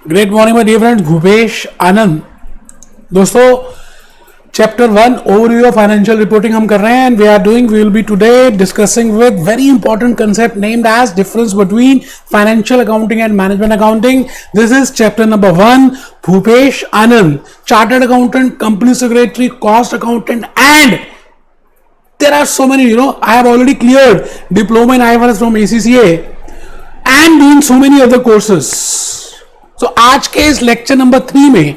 Great morning my dear friends, Bhupesh Anand. दोस्तों, chapter 1 overview of financial reporting हम कर रहे हैं and we will be today discussing with very important concept named as difference between financial accounting and management accounting. This is chapter number 1। Bhupesh Anand, chartered accountant, company secretary, cost accountant, and there are so many, I have already cleared diploma in IFRS from ACCA and doing so many other courses. So आज के इस lecture number 3 में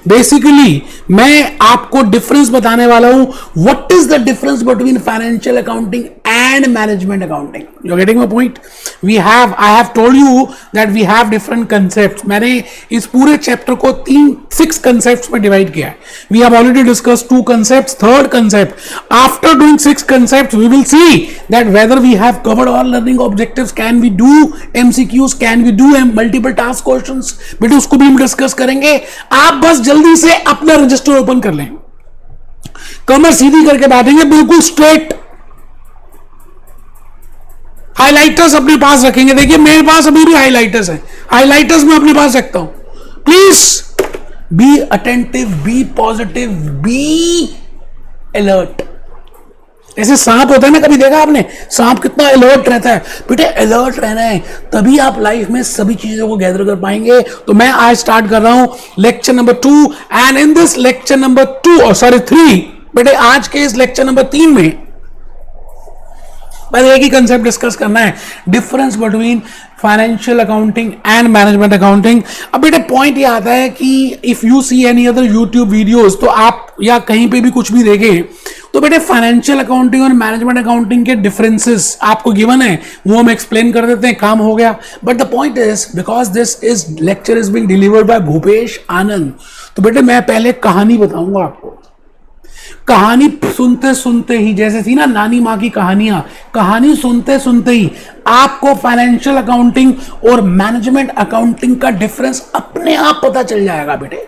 basically मैं आपको difference बताने वाला हूं। What is the difference between financial accounting and management accounting? You are getting my point? I have told you that we have different concepts. मैंने इस पूरे चैप्टर को 6 कंसेप्ट्स में डिवाइड किया है। We have already discussed 2 concepts. Third concept, after doing 6 concepts we will see that whether we have covered all learning objectives, can we do MCQs, can we do multiple task questions, बेटे उसको भी हम discuss करेंगे। आप बस जल्दी से अपना रजिस्टर ओपन कर लें, कमर सीधी करके बैठेंगे बिल्कुल स्ट्रेट, हाइलाइटर्स अपने पास रखेंगे। देखिए मेरे पास अभी भी हाइलाइटर्स हैं, हाइलाइटर्स मैं अपने पास रखता हूं। Please be attentive, be positive, be alert. ऐसे सांप होता है ना, कभी देखा आपने सांप कितना अलर्ट रहता है? बेटे अलर्ट रहना है, तभी आप लाइफ में सभी चीजों को गैदर कर पाएंगे। तो मैं आज स्टार्ट कर रहा हूं lecture number 2 and in this lecture number 3 बेटे आज के इस लेक्चर नंबर 3 में बस एक ही कंसेप्ट डिस्कस करना है, difference between financial accounting and management accounting. अब बेटे पॉइंट ये आता है कि if you see any other YouTube videos, तो आप या कहीं पे भी कुछ भी देखें तो बेटे फाइनेंशियल अकाउंटिंग और मैनेजमेंट अकाउंटिंग के डिफरेंसेस आपको गिवन है, वो हम एक्सप्लेन कर देते हैं, काम हो गया। But the point is because this is lecture is being delivered by Bhupesh Anand, तो बेटे मैं पहले कहानी बताऊंगा आपको। कहानी सुनते सुनते ही, जैसे थी ना नानी माँ की कहानियां, कहानी सुनते सुनते ही आपको फाइनेंशियल अकाउंटिंग और मैनेजमेंट अकाउंटिंग का डिफरेंस अपने आप पता चल जाएगा बेटे।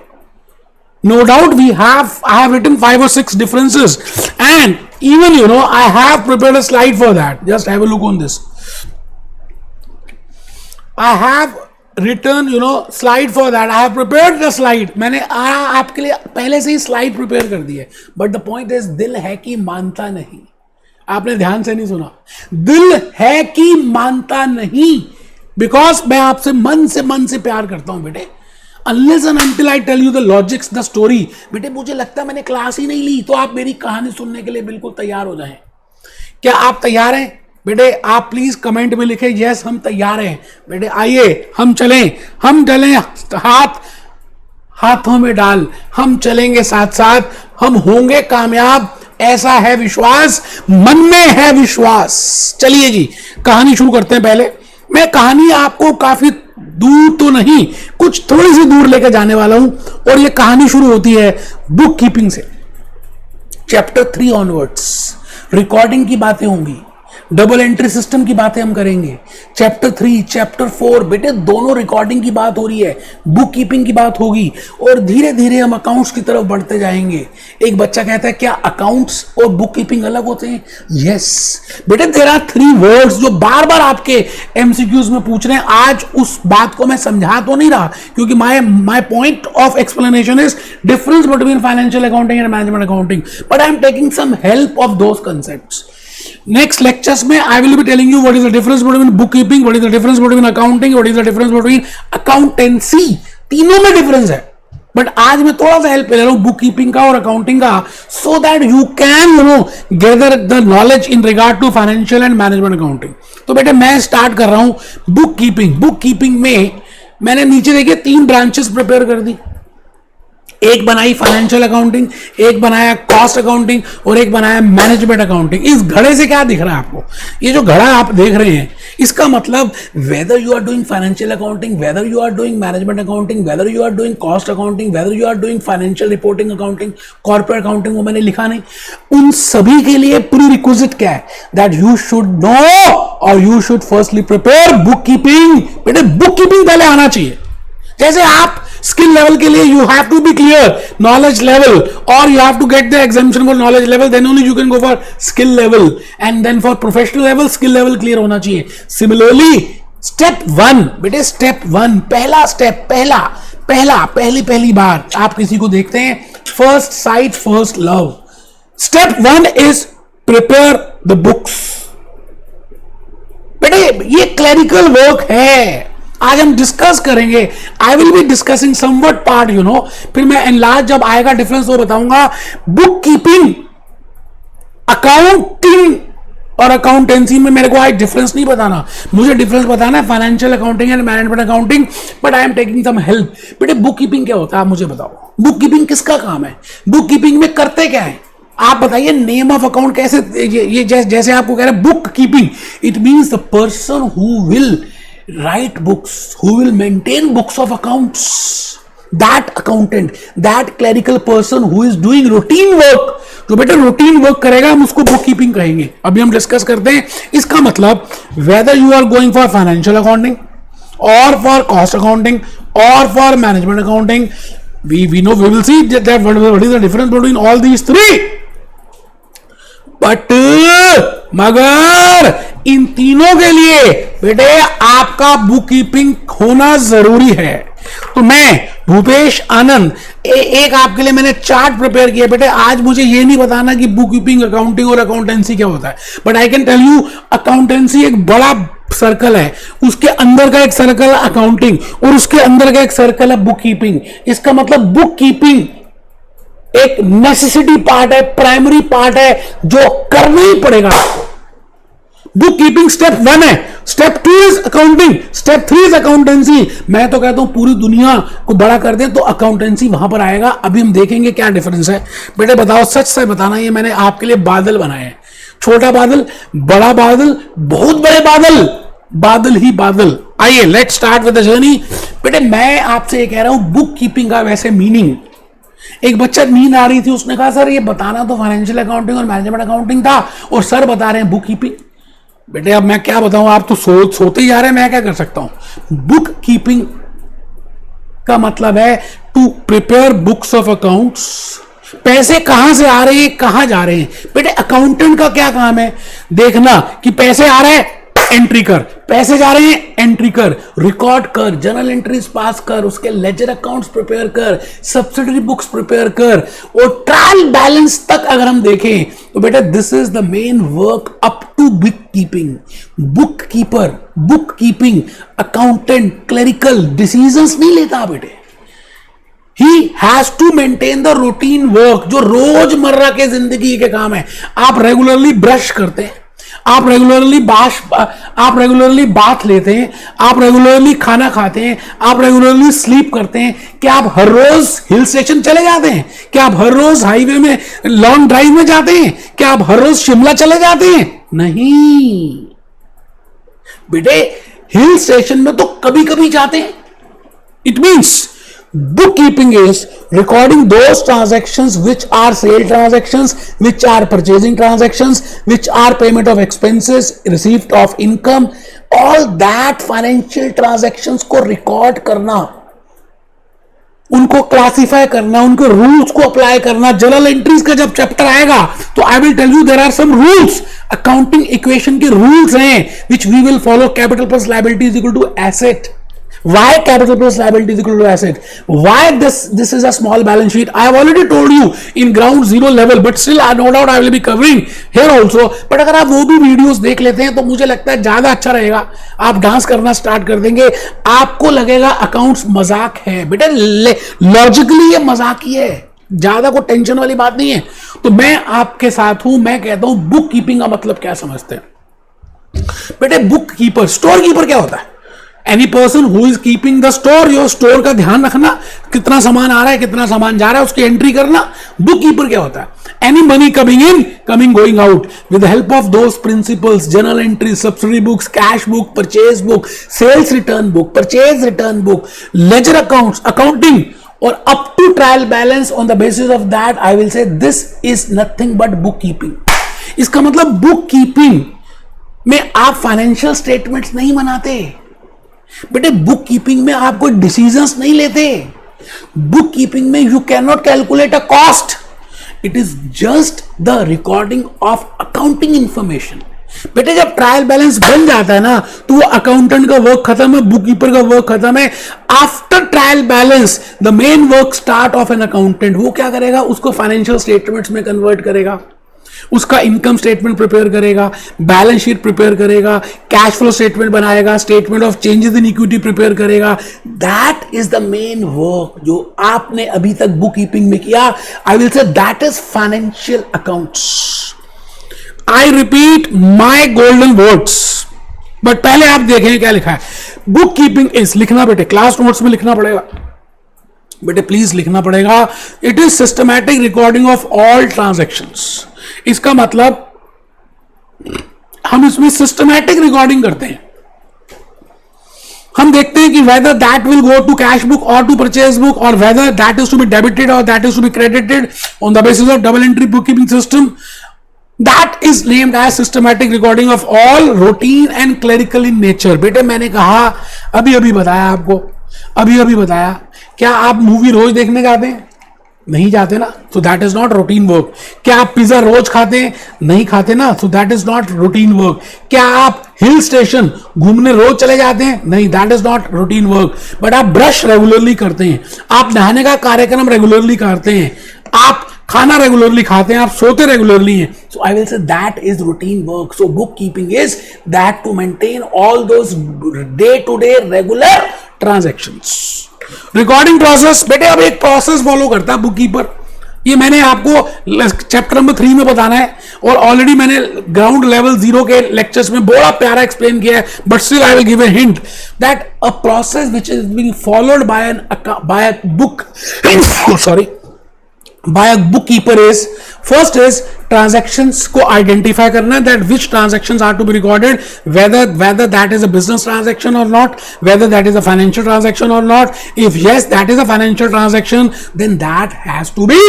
No doubt I have written 5 or 6 differences and even I have prepared a slide for that. Just have a look on this. I have written slide for that. I have prepared the slide. मैंने आपके लिए पहले से ही slide prepare कर दी है। But the point is दिल है कि मानता नहीं। आपने ध्यान से नहीं सुना, दिल है कि मानता नहीं, बिकॉज मैं आपसे मन से प्यार करता हूं बेटे। Unless and until I tell you the logics, the story, बेटे मुझे लगता है मैंने क्लास ही नहीं ली, तो आप मेरी कहानी सुनने के लिए बिल्कुल तैयार हो जाएं। क्या आप तैयार हैं बेटे? आप प्लीज कमेंट में लिखें यस हम तैयार हैं। बेटे आइए हम चलें हाथ हाथों में डाल, हम चलेंगे साथ साथ, हम होंगे कामयाब, ऐसा है विश्वास, मन में है विश्वास। चलिए जी कहानी शुरू करते हैं। पहले मैं कहानी आपको काफी दूर तो नहीं, कुछ थोड़ी सी दूर लेकर जाने वाला हूं, और यह कहानी शुरू होती है बुक कीपिंग से। चैप्टर 3 ऑनवर्ड्स रिकॉर्डिंग की बातें होंगी, डबल एंट्री सिस्टम की बातें हम करेंगे। चैप्टर 3, चैप्टर 4 बेटे दोनों रिकॉर्डिंग की बात हो रही है, बुक कीपिंग की बात होगी, और धीरे धीरे हम अकाउंट्स की तरफ बढ़ते जाएंगे। एक बच्चा कहता है क्या अकाउंट्स और बुक कीपिंग अलग होते हैं? यस बेटे, देयर आर 3 वर्ड्स जो बार बार आपके एमसीक्यूज में पूछ रहे हैं। आज उस बात को मैं समझा तो नहीं रहा, क्योंकि my point of explanation is difference between financial accounting and management accounting, but I am taking some help of those concepts. Next lectures में I will be telling you what is the difference between bookkeeping, what is the difference between accounting, what is the difference between accountancy। तीनों में difference है, but आज मैं थोड़ा सा help ले रहा हूं बुक कीपिंग का और अकाउंटिंग का, so that you can gather the knowledge in regard to financial and management accounting. तो बेटे मैं स्टार्ट कर रहा हूं बुक कीपिंग। बुक कीपिंग में मैंने नीचे देखिए 3 ब्रांचेस प्रिपेयर कर दी। एक बनाई फाइनेंशियल अकाउंटिंग, एक बनाया कॉस्ट अकाउंटिंग, और एक बनाया मैनेजमेंट अकाउंटिंग। इस घड़े से क्या दिख रहा है आपको? ये जो घड़ा आप देख रहे हैं, इसका मतलब whether you are doing financial accounting, whether you are doing management accounting, whether you are doing cost accounting, whether you are doing financial reporting accounting, corporate accounting, वो मैंने लिखा नहीं। उन सभी के लिए प्री रिक्विजिट क्या है? दैट यू शुड नो और you should firstly prepare book keeping. बेटे बुक कीपिंग पहले आना चाहिए। जैसे आप स्किल लेवल के लिए you have to be clear knowledge level, और you have to get the examination for knowledge level, then only you can go for skill level, and then for professional level skill level clear होना चाहिए। Similarly step 1 बेटे, step 1 पहला step, पहली बार आप किसी को देखते हैं, first sight first love. Step 1 is prepare the books. बेटे ये क्लरिकल वर्क है, आज हम डिस्कस करेंगे। I will be discussing somewhat part, फिर मैं एनलार्ज जब आएगा डिफरेंस वो बताऊंगा। बुक कीपिंग, अकाउंटिंग और अकाउंटेंसी में मेरे को आज डिफरेंस नहीं बताना, मुझे डिफरेंस बताना है financial accounting and management accounting, but I am taking some help. बेटे बुक कीपिंग क्या होता है आप मुझे बताओ, बुक कीपिंग किसका काम है, बुक कीपिंग में करते क्या है आप बताइए। नेम ऑफ अकाउंट कैसे, ये जैसे आपको कह रहे हैं book keeping, it means the person who will write books, who will maintain books of accounts, that accountant, that clerical person who is doing routine work. जो बेटा रूटीन वर्क करेगा हम उसको बुक कीपिंग कहेंगे। अभी हम डिस्कस करते हैं इसका मतलब, whether you are going for financial accounting और फॉर कॉस्ट अकाउंटिंग और for management accounting, we will see that what is the difference between all these three, but मगर इन तीनों के लिए बेटे आपका बुक कीपिंग होना जरूरी है। तो मैं भूपेश आनंद एक आपके लिए मैंने चार्ट प्रिपेयर किया। बेटे आज मुझे ये नहीं बताना कि बुक कीपिंग, अकाउंटिंग और अकाउंटेंसी क्या होता है, but I can tell you accountancy एक बड़ा सर्कल है, उसके अंदर का एक सर्कल है अकाउंटिंग और उसके अंदर का एक सर्कल है बुक कीपिंग। इसका मतलब बुक कीपिंग एक नेसेसिटी पार्ट है, प्राइमरी पार्ट है जो करना ही पड़ेगा। बुक कीपिंग स्टेप 1 है, step 2 is accounting, step 3 is accountancy. मैं तो कहता हूं पूरी दुनिया को बड़ा कर दें तो अकाउंटेंसी वहां पर आएगा। अभी हम देखेंगे क्या डिफरेंस है। बेटे बताओ, सच से बताना, ये मैंने आपके लिए बादल बनाए हैं, छोटा बादल, बड़ा बादल, बहुत बड़े बादल, बादल ही बादल। आइए let's start with the journey. बेटे मैं आपसे ये कह रहा हूं बुक कीपिंग का वैसे मीनिंग, एक बच्चा नींद आ रही थी, उसने कहा सर ये बताना तो फाइनेंशियल अकाउंटिंग और मैनेजमेंट अकाउंटिंग था और सर बता रहे हैं बुक कीपिंग। बेटे अब मैं क्या बताऊं, आप तो सोते ही जा रहे हैं, मैं क्या कर सकता हूं। बुक कीपिंग का मतलब है to prepare books of accounts. पैसे कहां से आ रहे हैं, कहां जा रहे हैं। बेटे अकाउंटेंट का क्या काम है, देखना कि पैसे आ रहे हैं एंट्री कर, पैसे जा रहे हैं एंट्री कर, रिकॉर्ड कर, जर्नल एंट्रीज पास कर, उसके लेजर अकाउंट्स प्रिपेयर कर, सब्सिडरी बुक्स प्रिपेयर कर, और ट्रायल बैलेंस तक अगर हम देखें तो बेटा this is the main work up to book keeping. Book keeper, book keeping accountant clerical decisions नहीं लेता बेटे, he has to maintain the routine work, जो रोजमर्रा के जिंदगी के काम है। आप रेगुलरली ब्रश करते हैं, आप रेगुलरली बाथ लेते हैं, आप रेगुलरली खाना खाते हैं, आप रेगुलरली स्लीप करते हैं। क्या आप हर रोज हिल स्टेशन चले जाते हैं, क्या आप हर रोज हाईवे में लॉन्ग ड्राइव में जाते हैं, क्या आप हर रोज शिमला चले जाते हैं? नहीं बेटे, हिल स्टेशन में तो कभी कभी जाते हैं। It means bookkeeping is recording those transactions which are sale transactions, which are purchasing transactions, which are payment of expenses, receipt of income, all that financial transactions को record करना, उनको क्लासिफाई करना, उनके रूल्स को अप्लाई करना। Journal entries का जब chapter आएगा तो I will tell you there are some rules, accounting equation के रूल्स हैं which we will follow. Capital plus liability is equal to asset. Why capital plus liability is equal to asset? Why this is a small balance sheet? I have already told you in ground zero level, but still no doubt I will be covering here also. But अगर आप वो भी videos देख लेते हैं तो मुझे लगता है ज्यादा अच्छा रहेगा। आप डांस करना स्टार्ट कर देंगे, आपको लगेगा अकाउंट्स मजाक है। बेटा लॉजिकली ये मजाक ही है, ज्यादा कोई टेंशन वाली बात नहीं है। तो मैं आपके साथ हूं, मैं कहता हूं बुक कीपिंग का मतलब क्या समझते हैं। बेटे बुक कीपर, स्टोर कीपर क्या होता है? Any person who is keeping the store, your store का ध्यान रखना, कितना सामान आ रहा है, कितना सामान जा रहा है, उसकी एंट्री करना। बुक कीपर क्या होता है? Any money coming in, coming going out, with the help of those principles, journal entry, subsidy books, cash book, purchase book, sales return book, purchase return book, ledger accounts, accounting, और up to trial balance. On the basis of that I will say this is nothing but book keeping. इसका मतलब book keeping में आप financial statements नहीं बनाते बेटे, book keeping में आप कोई डिसीजंस नहीं लेते। बुक कीपिंग में you can not calculate a cost, it is just the recording of accounting information. बेटे जब ट्रायल बैलेंस बन जाता है ना तो वो अकाउंटेंट का वर्क खत्म है, बुक कीपर का वर्क खत्म है. After trial balance the main work start of an accountant. वो क्या करेगा, उसको फाइनेंशियल स्टेटमेंट्स में कन्वर्ट करेगा, उसका इनकम स्टेटमेंट प्रिपेयर करेगा, बैलेंस शीट प्रिपेयर करेगा, कैश फ्लो स्टेटमेंट बनाएगा, statement of changes in equity prepare करेगा. That is the main work जो आपने अभी तक बुक कीपिंग में किया. I will say that is financial accounts. I repeat my golden words. But पहले आप देखें क्या लिखा है. बुक कीपिंग इज, लिखना बेटे, क्लास नोट्स में लिखना पड़ेगा बेटे, प्लीज लिखना पड़ेगा. It is systematic recording of all transactions. इसका मतलब हम इसमें सिस्टमैटिक रिकॉर्डिंग करते हैं. हम देखते हैं कि whether that will go to cash book or to purchase book, or whether that is to be debited or that is to be credited on the basis of double entry bookkeeping system. That is named as systematic recording of all routine and clerical in nature. बेटे मैंने कहा, अभी बताया आपको, अभी बताया, क्या आप मूवी रोज देखने जाते हैं? नहीं जाते ना, so that is not routine work. क्या आप पिज्जा रोज खाते हैं? नहीं खाते ना, so that is not routine work. क्या आप हिल स्टेशन घूमने रोज चले जाते हैं? नहीं, that is not routine work. But आप ब्रश रेगुलरली करते हैं, आप नहाने का कार्यक्रम रेगुलरली करते हैं, आप खाना रेगुलरली खाते हैं, आप सोते रेगुलरली हैं. So I will say that is routine work. So book keeping is that to maintain all those day to day regular transactions. Recording process बेटे अब एक प्रोसेस फॉलो करता है बुक कीपर. ये मैंने आपको चैप्टर नंबर 3 में बताना है और ऑलरेडी मैंने ग्राउंड लेवल 0 के लेक्चर्स में बड़ा प्यारा एक्सप्लेन किया है. But still I will give a hint that a process which is being followed by a book sorry by a bookkeeper is, first is transactions को identify करना, that which transactions are to be recorded, whether that is a business transaction or not, whether that is a financial transaction or not. If yes, that is a financial transaction, then that has to be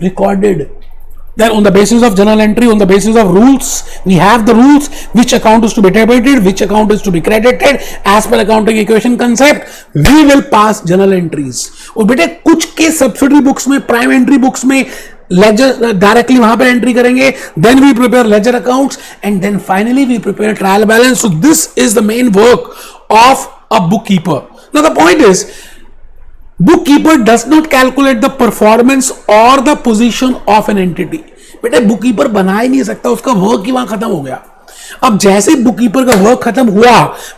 recorded. Then on the basis of journal entry, on the basis of rules, we have the rules, which account is to be debited, which account is to be credited. As per accounting equation concept, we will pass journal entries. और बेटे कुछ के subsidiary books में, prime entry books में ledger directly वहां पर entry करेंगे. Then we prepare ledger accounts and then finally we prepare trial balance. So this is the main work of a book keeper. Now the point is, bookkeeper does not calculate the performance or the position of an entity. बेटे bookkeeper बना ही नहीं सकता, उसका work ही वहां खत्म हो गया. अब जैसे बुककीपर का वर्क खत्म हुआ,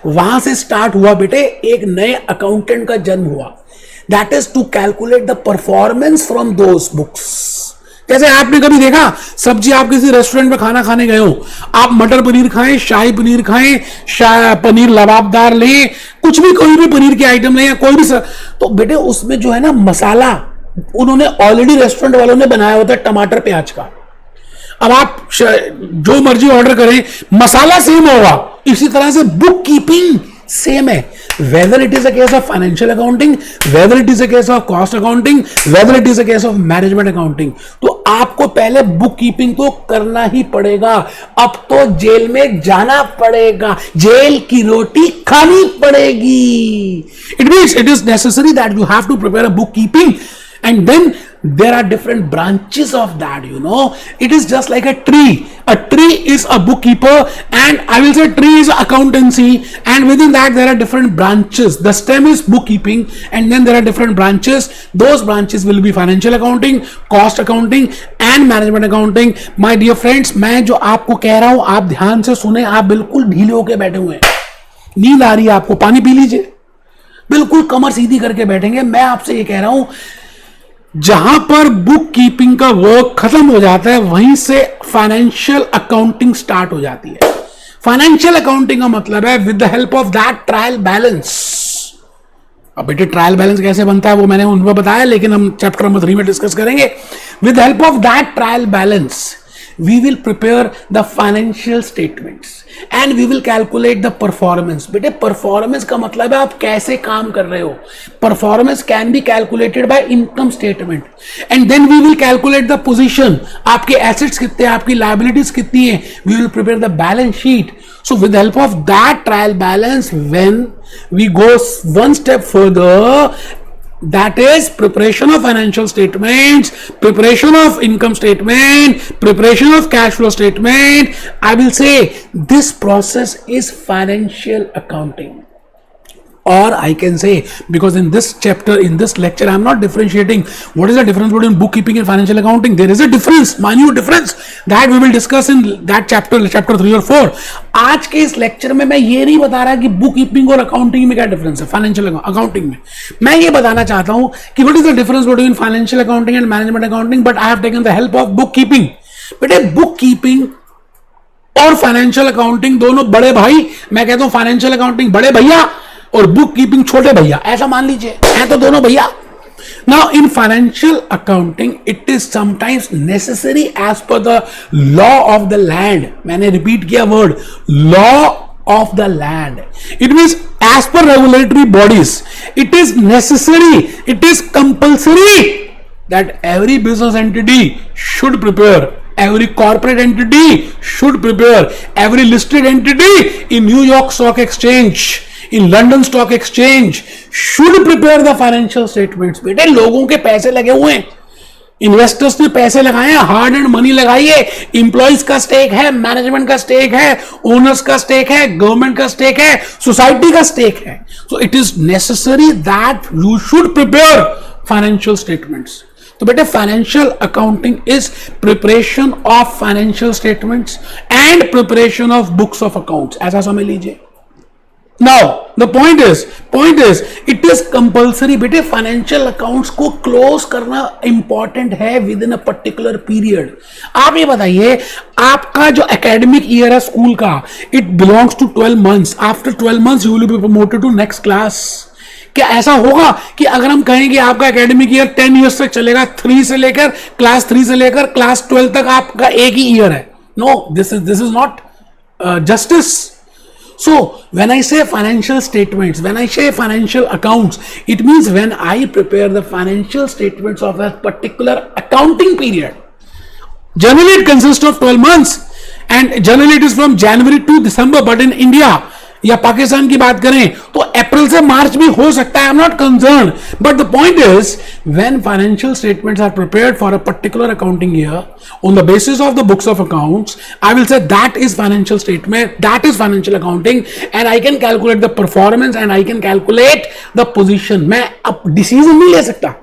वहां से स्टार्ट हुआ बेटे एक नए अकाउंटेंट का जन्म हुआ. That is to calculate the performance from those books. जैसे आपने कभी देखा सब्जी, आप किसी रेस्टोरेंट में खाना खाने गए हो, आप मटर पनीर खाएं, शाही पनीर खाएं, पनीर लबाबदार लें, कुछ भी कोई भी पनीर के आइटम लें या कोई भी तो बेटे उसमें जो है ना मसाला उन्होंने ऑलरेडी रेस्टोरेंट वालों ने बनाया होता है टमाटर प्याज का. अब आप जो मर्जी ऑर्डर करें, मसाला सेम होगा. इसी तरह से बुक कीपिंग सेम है. Whether it is a case of financial accounting, whether it is a case of cost accounting, whether it is a case of management accounting, तो आपको पहले बुक कीपिंग तो करना ही पड़ेगा. अब तो जेल में जाना पड़ेगा, जेल की रोटी खानी पड़ेगी. It means it is necessary that you have to prepare a bookkeeping, and then there are different branches of that. It is just like a tree. A tree is a bookkeeper, and I will say tree is accountancy, and within that there are different branches. The stem is bookkeeping, and then there are different branches. Those branches will be financial accounting, cost accounting and management accounting. My dear friends, मैं जो आपको कह रहा हूं आप ध्यान से सुने. आप बिल्कुल ढीले होके बैठे हुए हैं, नींद आ रही है आपको, पानी पी लीजिए. बिल्कुल कमर सीधी करके बैठेंगे. मैं आपसे ये कह रहा हूं, जहां पर बुक कीपिंग का वर्क खत्म हो जाता है वहीं से फाइनेंशियल अकाउंटिंग स्टार्ट हो जाती है. फाइनेंशियल अकाउंटिंग का मतलब है with the help of that trial balance. अब बेटे ट्रायल बैलेंस कैसे बनता है वो मैंने उनको बताया, लेकिन हम चैप्टर नंबर 3 में डिस्कस करेंगे. With the help of that trial balance we will prepare the financial statements and we will calculate the performance. बेटे परफॉर्मेंस का मतलब है आप कैसे काम कर रहे हो. Performance can be calculated by income statement and then we will calculate the position. आपके एसेट्स कितने हैं, आपकी लायबिलिटीज कितनी है. We will prepare the balance sheet. So with the help of that trial balance, when we go one step further, That is preparation of financial statements, preparation of income statement, preparation of cash flow statement. I will say this process is financial accounting. Or I can say, because in this chapter, in this lecture, I am not differentiating what is the difference between bookkeeping and financial accounting. There is a difference, minute difference, that we will discuss in that chapter 3 or 4. आज के इस lecture में मैं ये नहीं बता रहा कि बुक कीपिंग और अकाउंटिंग में क्या डिफरेंस है, फाइनेंशियल अकाउंटिंग में. मैं ये बताना चाहता हूं कि what is the difference between financial accounting and management accounting, but I have taken the help of book keeping. बेटे बुक कीपिंग और फाइनेंशियल अकाउंटिंग दोनों बड़े भाई. मैं कहता हूं फाइनेंशियल अकाउंटिंग बड़े भैया और बुक कीपिंग छोटे भैया, ऐसा मान लीजिए, है तो दोनों भैया. Now in financial accounting it is sometimes necessary as per the law of the land. मैंने repeat किया word law of the land. It means as per regulatory bodies it is necessary, it is compulsory that every business entity should prepare, every corporate entity should prepare, every listed entity in New York Stock Exchange, in London Stock Exchange should prepare the financial statements. बेटे लोगों के पैसे लगे हुए हैं, investors ने पैसे लगाए हैं, हार्ड एंड मनी लगाई है, इंप्लॉइज का स्टेक है, मैनेजमेंट का स्टेक है, ओनर्स का स्टेक है, गवर्नमेंट का स्टेक है, सोसाइटी का स्टेक है. So it is necessary that you should prepare financial statements. तो बेटे financial accounting is preparation of financial statements and preparation of books of accounts, ऐसा समझ लीजिए. Now the point is it is compulsory. बेटे financial accounts को close करना important है within a particular period. आप ये बताइए, आपका जो एकेडमिक ईयर है स्कूल का, it belongs to 12 months. After 12 months you will be promoted to next class. क्या ऐसा होगा कि अगर हम कहें कि आपका एकेडमिक ईयर 10 ईयर्स तक चलेगा, क्लास 3 से लेकर क्लास 12 तक आपका एक ही ईयर है? No, this is not justice. So when I say financial statements, when I say financial accounts, it means when I prepare the financial statements of a particular accounting period. Generally it consists of 12 months and generally it is from January to December, but in India या पाकिस्तान की बात करें तो अप्रैल से मार्च भी हो सकता है. I am not concern, but the point is when financial statements are prepared for a particular accounting year on the basis of the books of accounts, I will say that is financial statement, that is financial accounting, and I can calculate the performance and I can calculate the position. मैं अब decision नहीं ले सकता.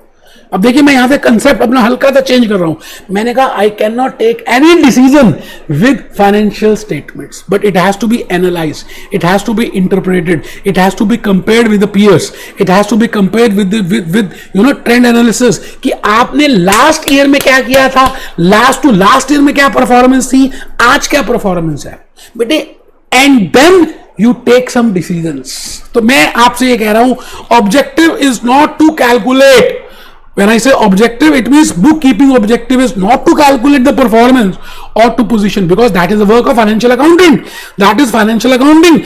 अब देखिए, मैं यहां से कंसेप्ट अपना हल्का सा चेंज कर रहा हूं. मैंने कहा I can not take any decision with financial statements, but it has to be analyse, it has to be interpreted, it has to be compared with the peers, it has to be compared with you know trend analysis कि आपने last year में क्या किया था, last to last year में क्या performance थी, आज क्या परफॉर्मेंस है बेटे, and then you take some decisions. तो मैं आपसे ये कह रहा हूं, objective is not to calculate. When I say objective, it means bookkeeping objective is not to calculate the performance or to position, because that is the work of financial accounting. That is financial accounting.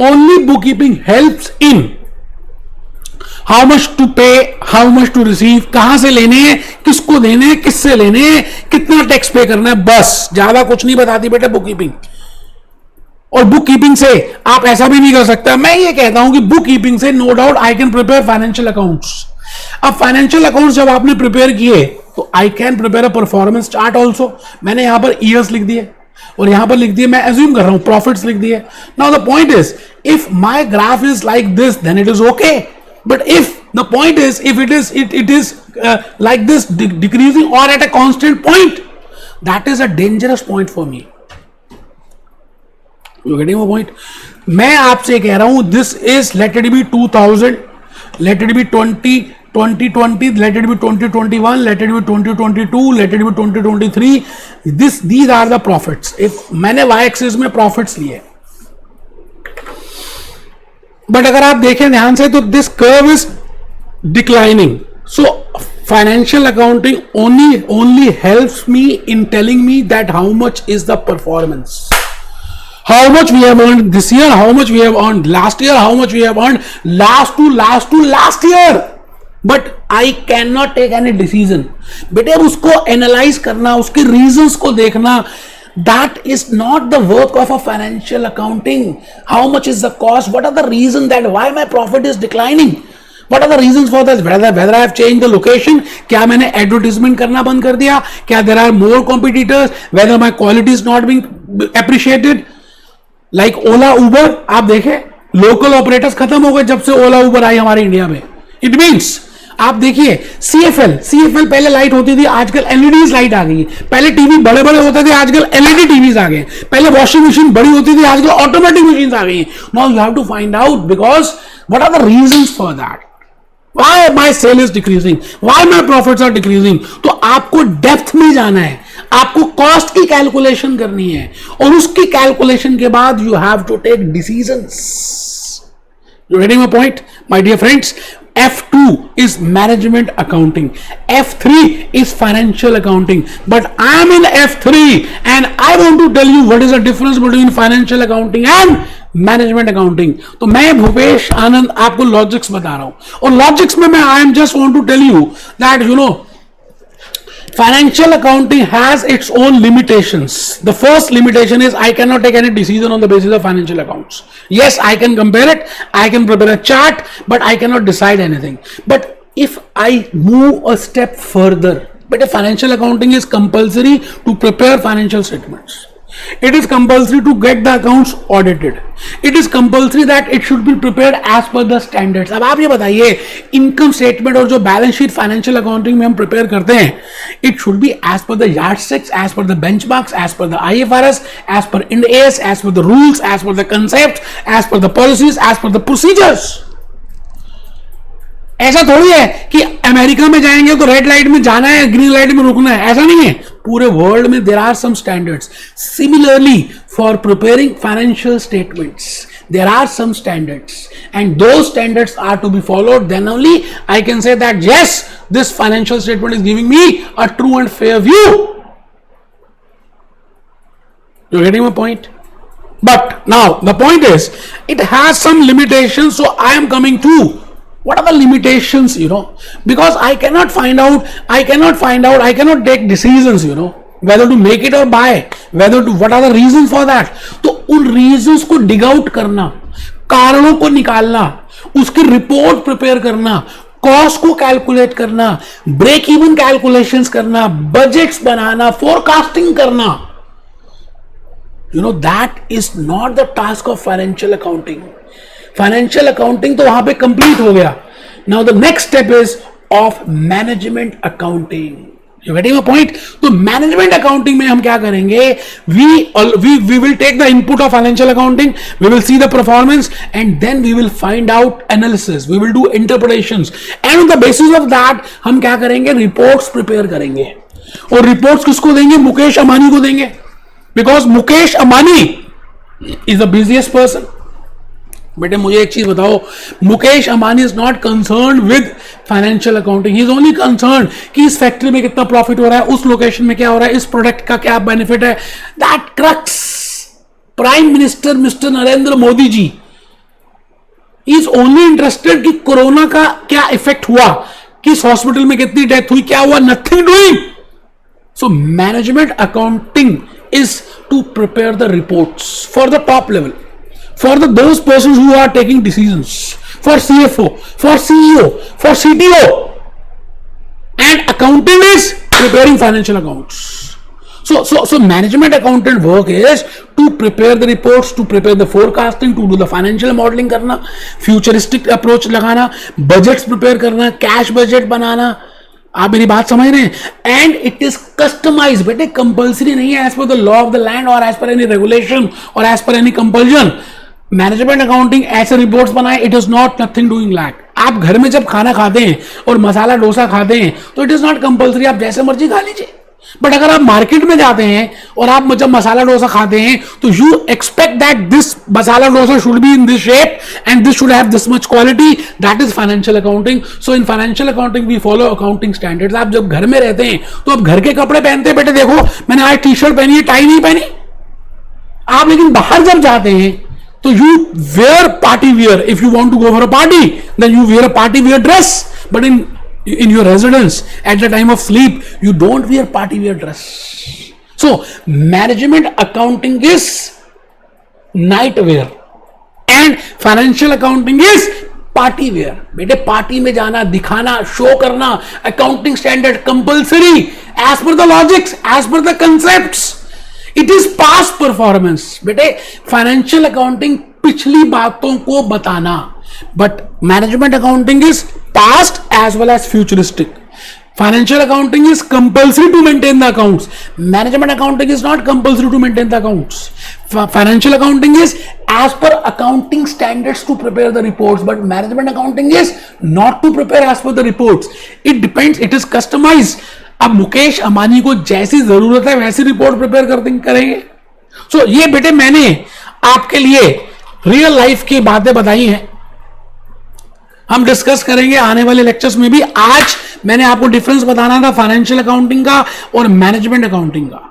Only bookkeeping helps in how much to pay, how much to receive, कहां से लेने हैं, किसको देने हैं, किससे लेने हैं, कितना टैक्स पे करना है, बस. ज्यादा कुछ नहीं बताती बेटे बुककीपिंग. और बुक कीपिंग से आप ऐसा भी नहीं कर सकता. मैं ये कहता हूं कि बुक कीपिंग से no doubt I can prepare financial accounts. अब फाइनेंशियल अकाउंट्स जब आपने प्रिपेयर किए तो I can prepare a performance chart also. मैंने यहां पर ईयर्स लिख दिए और यहां पर लिख दिए, मैं एज्यूम कर रहा हूं प्रॉफिट्स लिख दिए. Now the point is, if my graph is like this then it is okay, but if the point is, if it is like this decreasing और at a constant point, that is a dangerous point for me. You getting my point? मैं आपसे कह रहा हूं, this is let it be 2000, let it be 2020, let it be 2021, let it be 2022, let it be 2023. These are the profits. If मैंने y axis में profits लिए, but अगर आप देखें ध्यान से तो this curve is declining. So financial accounting only helps me in telling me that how much is the performance. How much we have earned this year, how much we have earned last year, how much we have earned last year. But I cannot take any decision. बेटे उसको analyse करना, उसके reasons को देखना, that is not the work of a financial accounting. How much is the cost? What are the reasons that why my profit is declining? What are the reasons for this? Whether I have changed the location, क्या मैंने advertisement करना बंद कर दिया, क्या there are more competitors, whether my quality is not being appreciated, like Ola, Uber, आप देखें local operators खत्म हो गए जब से Ola, Uber आई हमारे इंडिया में. It means आप देखिए CFL पहले लाइट होती थी, आजकल एलईडी लाइट आ गई. पहले टीवी बड़े बड़े होते थे, आजकल एलईडी टीवीज आ गए. पहले वॉशिंग मशीन बड़ी होती थी, आजकल ऑटोमेटिक मशीन आ गई. Now you have to find out because what are the reasons for that. Why my sale is decreasing? Why my profits are decreasing? तो आपको डेप्थ में जाना है, आपको कॉस्ट की कैलकुलेशन करनी है, और उसकी कैलकुलेशन के बाद you have to take decisions. You getting my point, my dear friends? F2 is management accounting. F3 is financial accounting. But I am in F3 and I want to tell you what is the difference between financial accounting and management accounting. तो मैं भूपेश आनंद आपको logics बता रहा हूं, और logics में मैं I am just want to tell you that you know financial accounting has its own limitations. The first limitation is I cannot take any decision on the basis of financial accounts. Yes, I can compare it, I can prepare a chart, but I cannot decide anything. But if I move a step further, but a financial accounting is compulsory to prepare financial statements. It is compulsory to get the accounts audited. It is compulsory that it should be prepared as per the standards. अब आप ये बताइए, income statement और जो balance sheet financial accounting में हम prepare करते हैं, it should be as per the yardsticks, as per the benchmarks, as per the IFRS, as per Ind AS, as per the rules, as per the concept, as per the policies, as per the procedures. ऐसा थोड़ी है कि America में जाएंगे तो red light में जाना है, ग्रीन लाइट में रुकना है, ऐसा नहीं है. पूरे वर्ल्ड में there are some standards. Similarly for preparing financial statements there are some standards, and those standards are to be followed. Then only I can say that yes, this financial statement is giving me a true and fair view. You're getting my point? But now the point is it has some limitations, so I am coming to what are the limitations, because I cannot take decisions, whether to make it or buy, what are the reasons for that. तो उन reasons को dig out करना, कारणों को निकालना, उसकी report prepare करना, cost को कैलकुलेट करना, ब्रेक इवन कैलकुलेशंस करना, बजट्स बनाना, फोरकास्टिंग करना, that is not the task of financial accounting. Financial accounting तो वहां पे कंप्लीट हो गया. Now the next step is of management accounting. You getting my point? तो मैनेजमेंट अकाउंटिंग में हम क्या करेंगे? We will take the input of financial accounting, we will see the performance, and then we will find out analysis, we will do interpretations, and on the basis of that हम क्या करेंगे? Reports prepare करेंगे. और reports किसको देंगे? मुकेश अंबानी को देंगे, because Mukesh Ambani is the busiest person. बेटे मुझे एक चीज बताओ, Mukesh Ambani is not concern with financial accounting. He is only concern कि इस फैक्ट्री में कितना प्रॉफिट हो रहा है, उस लोकेशन में क्या हो रहा है, इस प्रोडक्ट का क्या बेनिफिट है. That crux prime minister mister Narendra Modi ji is only interested कि कोरोना का क्या इफेक्ट हुआ, किस हॉस्पिटल में कितनी डेथ हुई, क्या हुआ, nothing doing. So management accounting is to prepare the reports for the top level, for those persons who are taking decisions, for CFO, for CEO, for CTO, and accounting is preparing financial accounts. So management accountant work is to prepare the reports, to prepare the forecasting, to do the financial modeling करना, futuristic approach लगाना, budgets prepare करना, cash budget बनाना. आप मेरी बात समझ रहे हैं? And it is customise. बेटे कंपल्सरी नहीं है as per the law of the land और एज पर एनी रेगुलेशन और as per any compulsion. Management accounting ऐसे रिपोर्ट्स बनाए, it is not nothing doing lack. आप घर में जब खाना खाते हैं और मसाला डोसा खाते हैं तो इट इज नॉट कंपल्सरी, आप जैसे मर्जी खा लीजिए. बट अगर आप मार्केट में जाते हैं और आप जब मसाला डोसा खाते हैं तो you expect that this masala dosa should be in this shape and this should have this much quality. That is financial accounting. So in financial accounting we follow accounting standards. आप जब घर में रहते हैं तो आप घर के कपड़े पहनते हैं. बेटे देखो मैंने आज टी शर्ट पहनी है, टाई नहीं पहनी. आप लेकिन बाहर जब जाते हैं तो you wear party wear. If you want to go for a party then you wear a party wear dress. But in your residence at the time of sleep you don't wear party wear dress. So management accounting is night wear and financial accounting is party wear, बेटे party में जाना, दिखाना, show करना, accounting standard compulsory as per the logics, as per the concepts, it is past performance. बेटे financial accounting पिछली बातों को बताना, but management accounting is past as well as futuristic. Financial accounting is compulsory to maintain the accounts. Management accounting is not compulsory to maintain the accounts. Financial accounting is as per accounting standards to prepare the reports, but management accounting is not to prepare as per the reports. It depends. It is customized. अब मुकेश अंबानी को जैसी जरूरत है वैसी report prepare करेंगे। सो ये बेटे मैंने आपके लिए रियल लाइफ की बातें बताई हैं, हम डिस्कस करेंगे आने वाले लेक्चर्स में भी। आज मैंने आपको डिफरेंस बताना था फाइनेंशियल अकाउंटिंग का और मैनेजमेंट अकाउंटिंग का।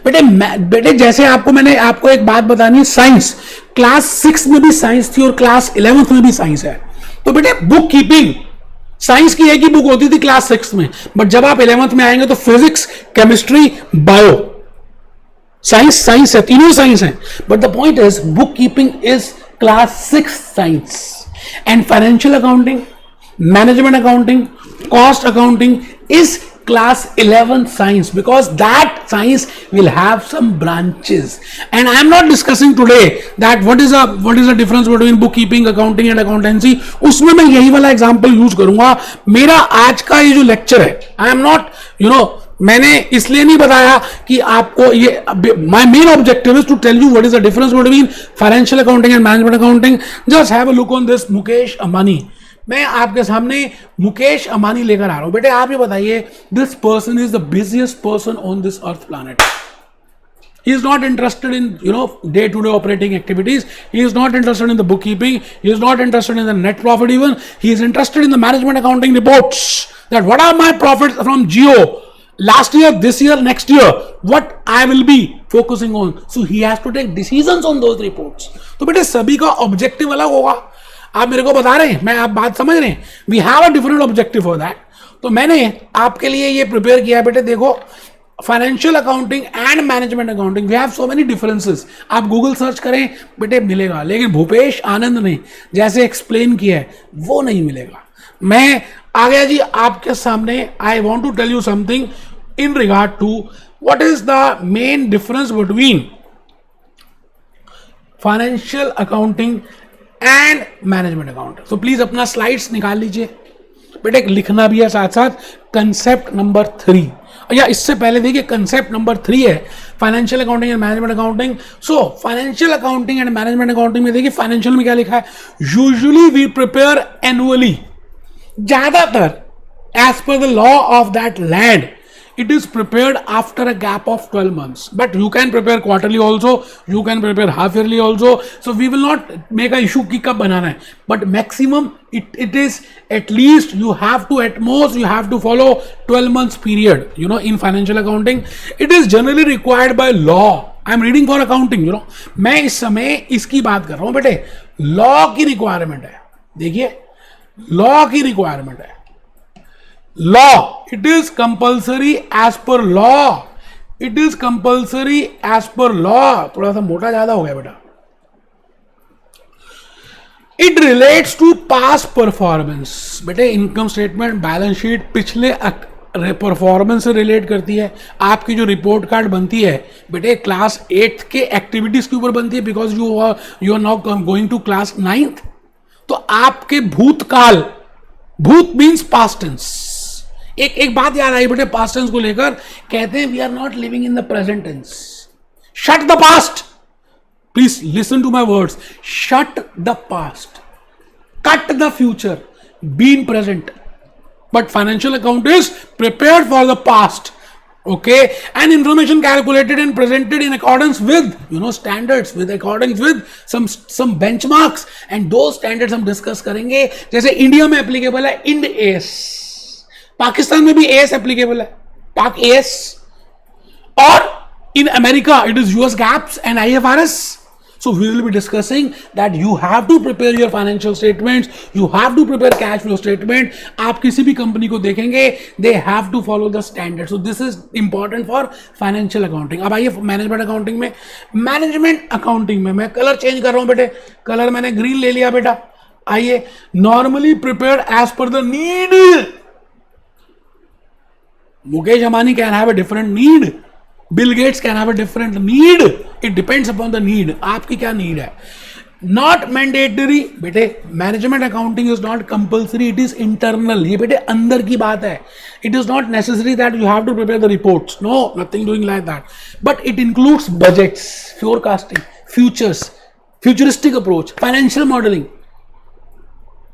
बेटे जैसे मैंने आपको एक बात बतानी है, साइंस क्लास 6 में भी साइंस थी और क्लास 11th में भी साइंस है। तो बेटे बुक कीपिंग साइंस की एक ही बुक होती थी क्लास 6 में, बट जब आप 11th में आएंगे तो फिजिक्स, केमिस्ट्री, बायो, साइंस है, तीनों साइंस है। But the point is book keeping is class 6 science, and financial accounting, management accounting, cost accounting is class 11 science, because that science will have some branches, and I am not discussing today that what is the difference between bookkeeping, accounting and accountancy। उसमें मैं यही वाला example use करूंगा। मेरा आज का ये जो लेक्चर है, आई एम नॉट मैंने इसलिए नहीं बताया कि आपको ये, my main objective is to tell you what is the difference between financial accounting and management accounting. Just have a look on this Mukesh Ambani. मैं आपके सामने मुकेश अंबानी लेकर आ रहा हूं। बेटे आप ये बताइए, this person is the busiest person on this earth planet. He is not interested in day-to-day operating activities. He is not interested in the bookkeeping. He is not interested in the net profit even. He is interested in the management accounting reports. That what are my profits from Jio last year, this year, next year, what I will be focusing on. So he has to take decisions on those reports. तो बेटे सभी का objective अलग होगा। आप मेरे को बता रहे हैं, मैं आप बात समझ रहे हैं। We have a different objective for that. तो मैंने आपके लिए ये प्रिपेयर किया बेटे। देखो financial accounting and management accounting, we have so many differences. आप गूगल सर्च करें बेटे मिलेगा, लेकिन भूपेश आनंद ने जैसे एक्सप्लेन किया है वो नहीं मिलेगा। मैं आ गया जी आपके सामने। I want to tell you something in regard to what is the main difference between financial accounting and management accounting। so please अपना स्लाइड्स निकाल लीजिए बेटे, लिखना भी है साथ साथ। कंसेप्ट नंबर 3, या इससे पहले देखिए कंसेप्ट नंबर 3 है financial accounting and management accounting. So financial accounting and management accounting में देखिए फाइनेंशियल में क्या लिखा है, यूजुअली वी प्रिपेयर एनुअली, ज्यादातर as per the law of that land it is prepared after a gap of 12 months, but you can prepare quarterly also, you can prepare half yearly also। so we will not make a issue कि कब बनाना है, but maximum it is at least you have to, at most you have to follow 12 months period in financial accounting। it is generally required by law। I am reading for accounting मैं इस समय इसकी बात कर रहा हूं बेटे। Law की रिक्वायरमेंट है, देखिए लॉ की रिक्वायरमेंट है। Law, it is compulsory as per law, it is compulsory as per law। थोड़ा सा मोटा ज्यादा हो गया बेटा। It relates to past performance। बेटे इनकम स्टेटमेंट, बैलेंस शीट पिछले परफॉर्मेंस से रिलेट करती है। आपकी जो रिपोर्ट कार्ड बनती है बेटे क्लास 8 के एक्टिविटीज के ऊपर बनती है, because you are now going to class 9th। तो आपके भूतकाल, भूत मीन्स पास्ट टेंस। एक बात याद आई बेटे पास्ट टेंस को लेकर, कहते हैं we are not living in the present tense. Shut the past, please listen to my words, shut the past, cut the future, be in present. But financial account is prepared for the past, okay, and information calculated and presented in accordance with standards, with accordance with some benchmarks, and those standards हम discuss करेंगे। जैसे India में applicable है end S, Pakistan में भी S applicable है, पाक S, और in America it is US gaps and IFRS. So we will be discussing that you have to prepare your financial statements, you have to prepare cash flow statement। आप किसी भी company को देखेंगे, they have to follow the standard। So this is important for financial accounting। अब आइए management accounting में। Management accounting में मैं कलर चेंज कर रहा हूं बेटे, कलर मैंने ग्रीन ले लिया बेटा। आइए, normally prepared as per the need. Mukesh Ambani can have a different need, Bill Gates can have a different need. It depends upon the need. आपकी क्या नीड है. नॉट मैंडेटरी बेटे, management accounting is not compulsory, it is internal. ये बेटे अंदर की बात है. It is not necessary that you have to prepare the reports. No, nothing doing like that. But it includes budgets, forecasting, futures, futuristic approach, financial modelling,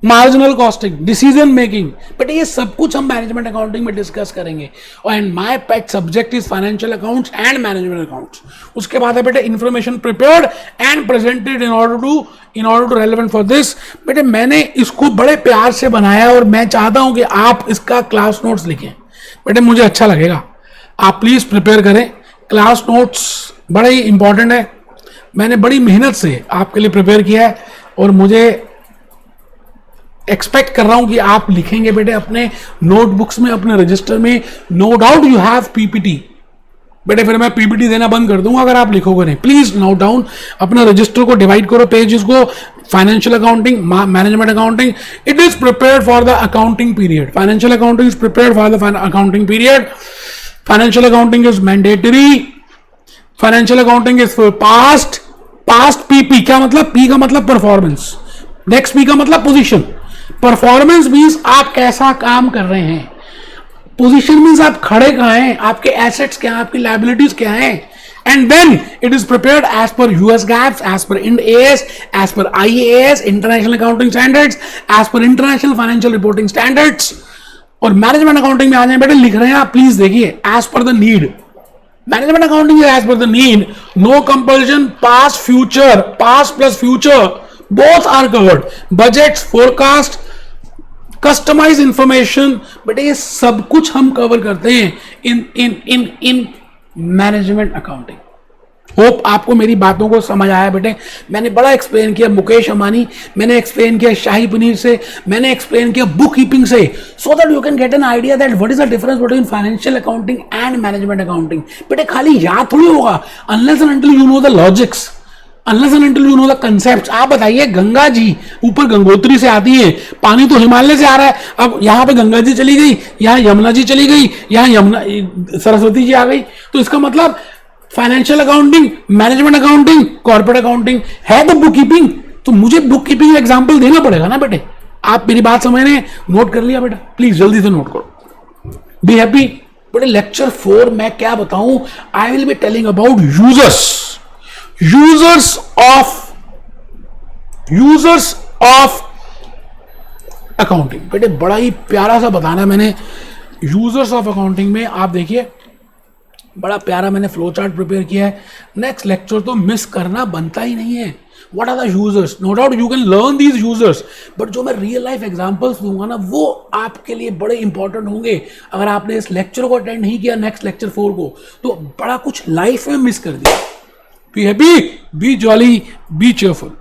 marginal costing, decision making. But ये सब कुछ हम management accounting में discuss करेंगे. And my pet subject is financial accounts and management accounts. उसके बाद है बेटे information prepared and presented in order to relevant for this. बेटे मैंने इसको बड़े प्यार से बनाया और मैं चाहता हूं कि आप इसका क्लास नोट्स लिखें. बेटे मुझे अच्छा लगेगा, आप प्लीज प्रिपेयर करें. क्लास नोट्स बड़े ही इंपॉर्टेंट है. मैंने बड़ी मेहनत से आपके लिए प्रिपेयर किया है और मुझे एक्सपेक्ट कर रहा हूं कि आप लिखेंगे बेटे अपने नोटबुक्स में, अपने रजिस्टर में. No doubt you have PPT. बेटे फिर मैं पीपीटी देना बंद कर दूंगा अगर आप लिखोगे नहीं. प्लीज नोट डाउन, अपना रजिस्टर को डिवाइड करो पेजेस को. Financial accounting, management accounting, it is prepared for the accounting period. Financial accounting is prepared for the accounting period. Financial accounting is mandatory. Financial accounting is for past. PP क्या मतलब? P का मतलब performance, next P का मतलब position. Performance means आप कैसा काम कर रहे हैं. पोजीशन मींस आप खड़े कहां हैं, आपके एसेट्स क्या हैं, आपकी लायबिलिटीज क्या हैं. And then it is prepared as per US GAAPs, as per Ind AS, as per IAS, international accounting standards, as per international financial reporting standards. और मैनेजमेंट अकाउंटिंग में आ जाए बेटे, लिख रहे हैं आप, प्लीज देखिए, as per the need. Management accounting is as per the need. No compulsion. Past future, past plus future both are covered. Budgets, forecast, customise information. बेटे ये सब कुछ हम कवर करते हैं इन मैनेजमेंट अकाउंटिंग. होप आपको मेरी बातों को समझ आया बेटे. मैंने बड़ा एक्सप्लेन किया मुकेश अंबानी, मैंने एक्सप्लेन किया शाही पनीर से, मैंने एक्सप्लेन किया बुक कीपिंग से, सो that you can get an idea that what is the difference between financial accounting and management accounting. बेटे खाली याद थोड़ी होगा, unless and until you know the logics, unless and until you know the concepts. आप बताइए, गंगा जी ऊपर गंगोत्री से आती है, पानी तो हिमालय से आ रहा है. अब यहाँ पे गंगा जी चली गई, यहाँ यमुना जी चली गई, यहाँ यमुना सरस्वती जी आ गई. तो इसका मतलब financial accounting, management accounting, corporate accounting है तो बुक कीपिंग. तो मुझे बुक कीपिंग एग्जाम्पल देना पड़ेगा ना बेटे. आप मेरी बात समझ रहे हैं? नोट कर लिया बेटा, प्लीज जल्दी से नोट करो. Be happy. बेटे लेक्चर 4 मैं क्या बताऊं, I will be telling about users of accounting. बेटे बड़ा ही प्यारा सा बताना है मैंने. यूजर्स ऑफ अकाउंटिंग में आप देखिए, बड़ा प्यारा मैंने फ्लो चार्ट प्रिपेयर किया है. नेक्स्ट लेक्चर तो मिस करना बनता ही नहीं है. What are the users? No doubt you can learn these users, but जो मैं रियल लाइफ एग्जांपल्स दूंगा ना, वो आपके लिए बड़े इंपॉर्टेंट होंगे. अगर आपने इस लेक्चर को अटेंड नहीं किया, नेक्स्ट लेक्चर 4 को, तो बड़ा कुछ लाइफ में मिस कर दिया. Be happy, be jolly, be cheerful.